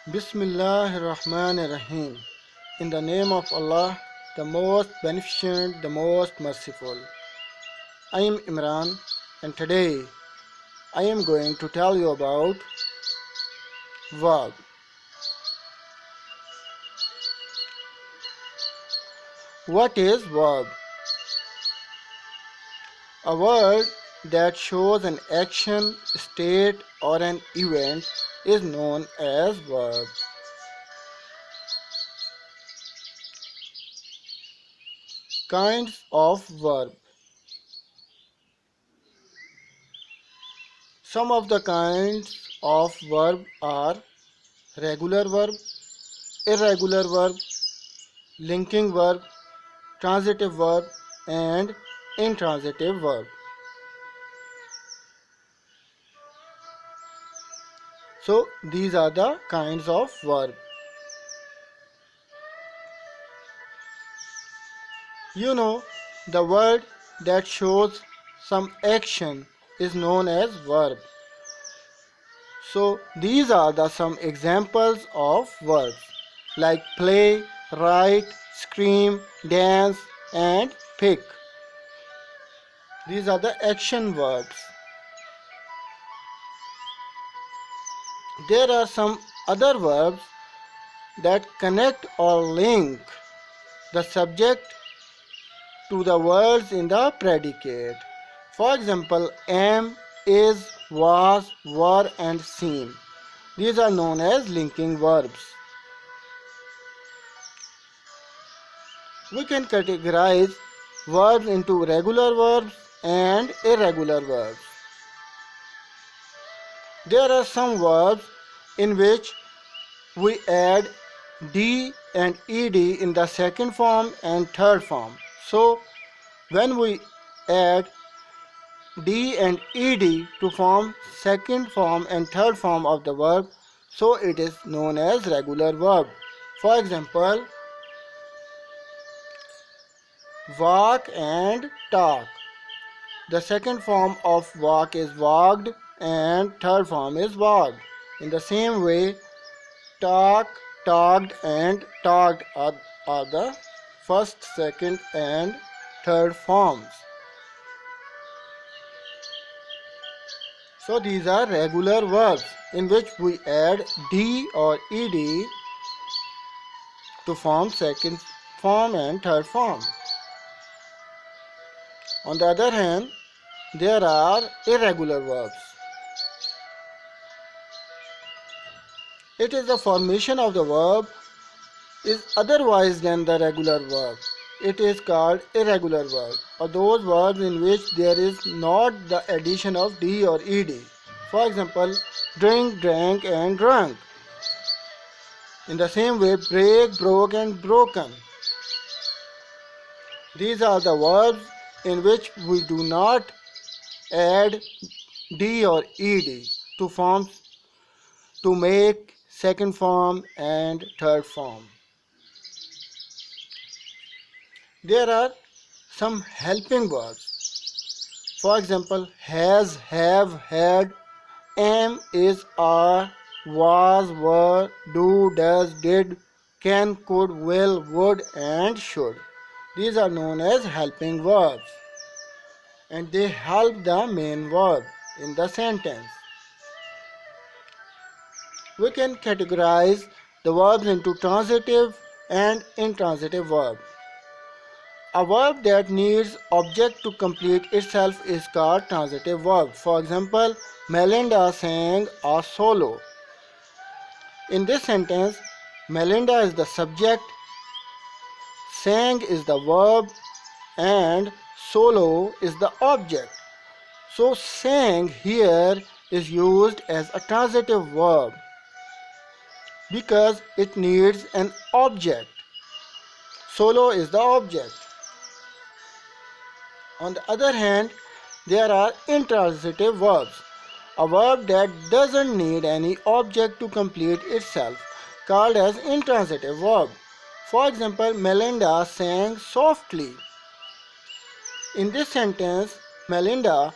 Bismillahir Rahmanir Rahim. In the name of Allah, the most beneficent, the most merciful. I am Imran, and today I am going to tell you about verb. What is verb? A word that shows an action, state, or an event is known as verb. Kinds of verb. Some of the kinds of verb are regular verb, irregular verb, linking verb, transitive verb, and intransitive verb. So these are the kinds of verb. You know, the word that shows some action is known as verb. So these are some examples of verbs like play, write, scream, dance, and pick. These are the action verbs. There are some other verbs that connect or link the subject to the words in the predicate. For example, am, is, was, were, and seem. These are known as linking verbs. We can categorize verbs into regular verbs and irregular verbs. There are some verbs in which we add d and ed in the second form and third form. So when we add d and ed to form second form and third form of the verb, so it is known as regular verb. For example, walk and talk. The second form of walk is walked and third form is walked. In the same way, talk, talked, and talked are the first, second, and third forms. So these are regular verbs in which we add d or ed to form second form and third form. On the other hand, there are irregular verbs. It is the formation of the verb is otherwise than the regular verb. It is called irregular verb, or those verbs in which there is not the addition of d or ed. For example, drink, drank, and drunk. In the same way, break, broke, and broken. These are the verbs in which we do not add d or ed to make second form and third form. There are some helping verbs. For example, has, have, had, am, is, are, was, were, do, does, did, can, could, will, would, and should. These are known as helping verbs, and they help the main verb in the sentence. We can categorize the verbs into transitive and intransitive verb. A verb that needs object to complete itself is called transitive verb. For example, Melinda sang a solo. In this sentence, Melinda is the subject, sang is the verb, and solo is the object. So sang here is used as a transitive verb because it needs an object. Solo is the object. On the other hand, there are intransitive verbs. A verb that doesn't need any object to complete itself, called as intransitive verb. For example, Melinda sang softly. In this sentence, Melinda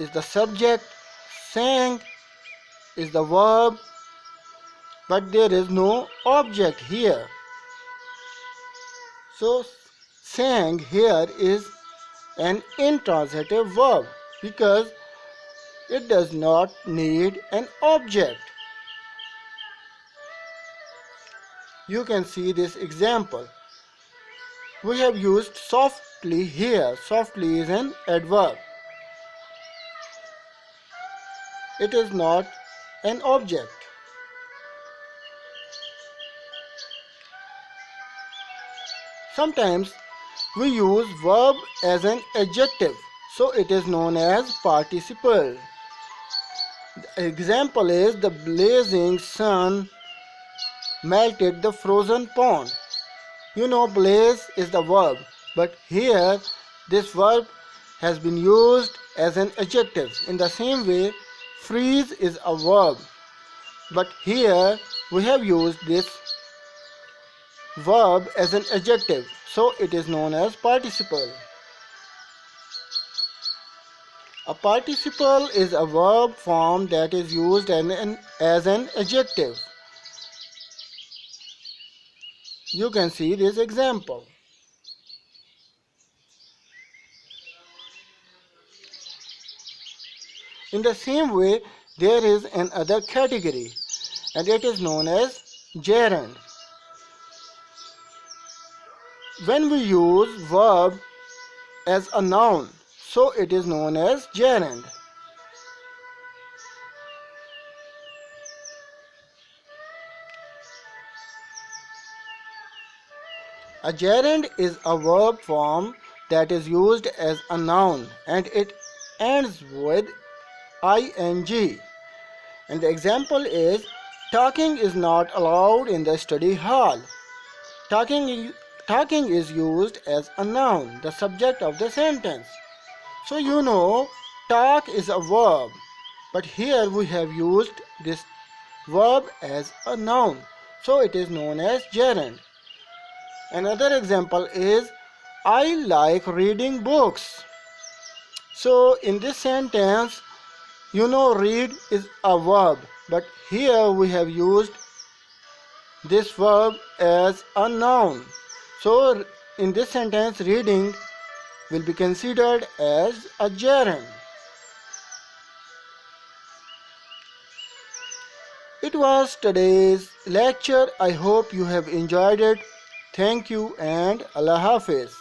is the subject, sang is the verb, but there is no object here. So sang here is an intransitive verb because it does not need an object. You can see this example. We have used softly here. Softly is an adverb. It is not an object. Sometimes we use verb as an adjective, so it is known as participle. The example is the blazing sun melted the frozen pond. You know, blaze is the verb, but here this verb has been used as an adjective. In the same way, freeze is a verb, but here we have used this verb as an adjective, so it is known as participle. A participle is a verb form that is used as an adjective. You can see this example. In the same way, there is another category, and it is known as gerund. When we use verb as a noun, so it is known as gerund. A gerund is a verb form that is used as a noun and it ends with ing. And the example is, talking is not allowed in the study hall. Talking is used as a noun, the subject of the sentence. So you know, talk is a verb, but here we have used this verb as a noun, so it is known as gerund. Another example is, I like reading books. So in this sentence, you know, read is a verb, but here we have used this verb as a noun. So in this sentence, reading will be considered as a gerund. It was today's lecture. I hope you have enjoyed it. Thank you and Allah Hafiz.